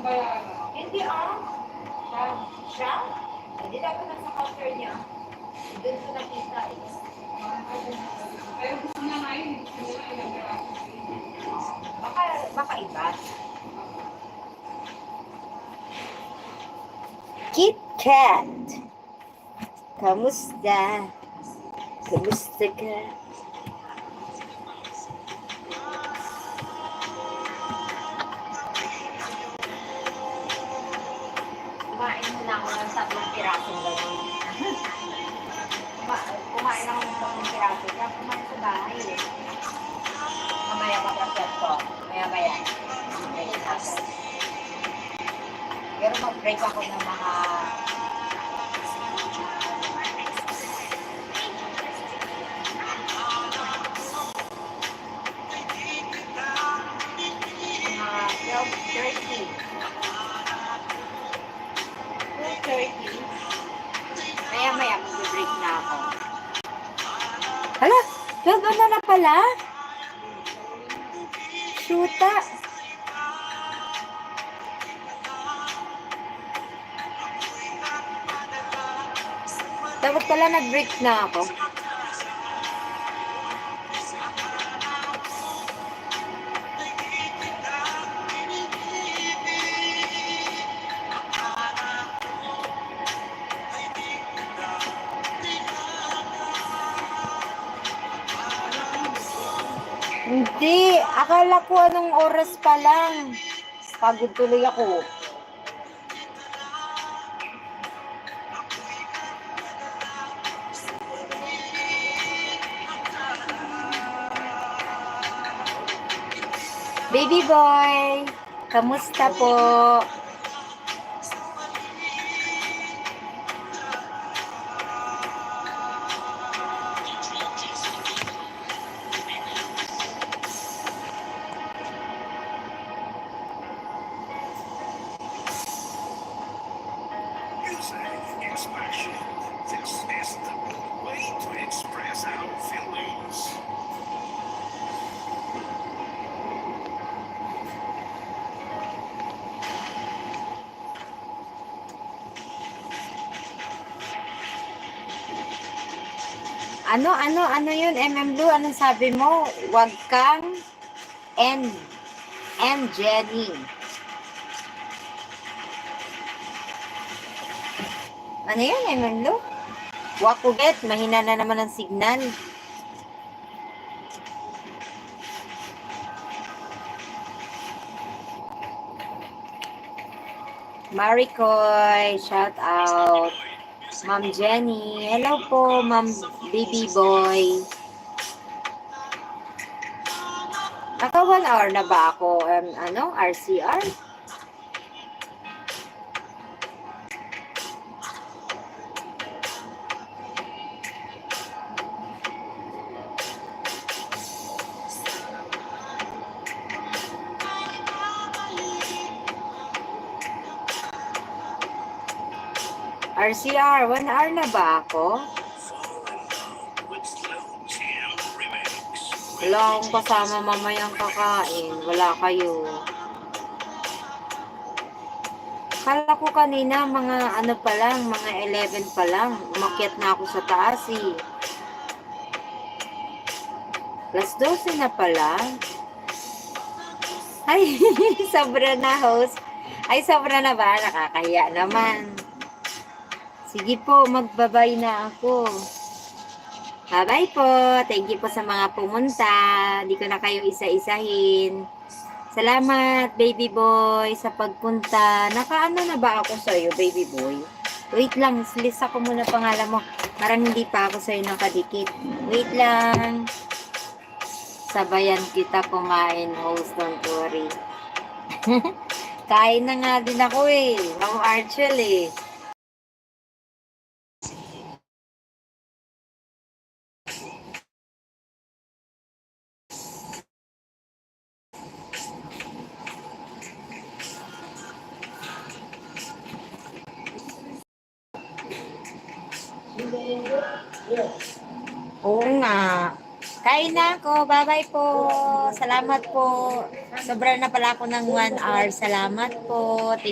Hindi siya? Hindi dapat nasa counter niya. Doon ko nakita is. Pero gusto niya ngayon, gusto niya ilang piraso. Baka iba. Kit Kat. Kamusta? Kamusta ka? Kumain mo na ako ng 3 pirasong gano'n. Kumain ako ng 3 piraso. Kaya kumain sa bahay eh. Mamaya pa practice ko. Maya-maya. Pero mag-break ako ng mga mga 12:30. 2:30. Maya-maya mag-break na ako. Hala, 12 na pala? Shoota. Dapat pala nag-break na ako. Hindi, akala ko anong oras pa lang. Pagod tuloy ako. Baby boy, kamusta po? Ano yun, MM Blue? Anong sabi mo? Huwag kang and Jenny. Ano yun, MM Blue? Wakuget, mahina na naman ang signal. Maricoy, shout out. Ma'am Jenny. Hello po, Ma'am Baby Boy. Naka 1 hour na ba ako? RCR? RCR, 1 hour na ba ako? Wala akong kasama mamayang kakain. Wala kayo. Kala ko kanina mga pa lang, mga 11 pa lang. Umakyat na ako sa taas eh. Alas 12 na pala. Ay, sobra na host. Ay, sobra na ba? Nakakahiya naman. Sige po, magbabay na ako. Bye-bye po. Thank you po sa mga pumunta. Di ko na kayo isa-isahin. Salamat, baby boy, sa pagpunta. Nakaano na ba ako sa'yo, baby boy? Wait lang, lista ko muna pangalan mo. Parang hindi pa ako sa'yo nakadikit. Wait lang. Sabayan kita kumain, host, don't worry. Kain na nga din ako eh. Ma'am Archel eh. Oo nga. Kain na ako. Bye-bye po. Salamat po. Sobra na pala ako ng 1 hour. Salamat po. Thank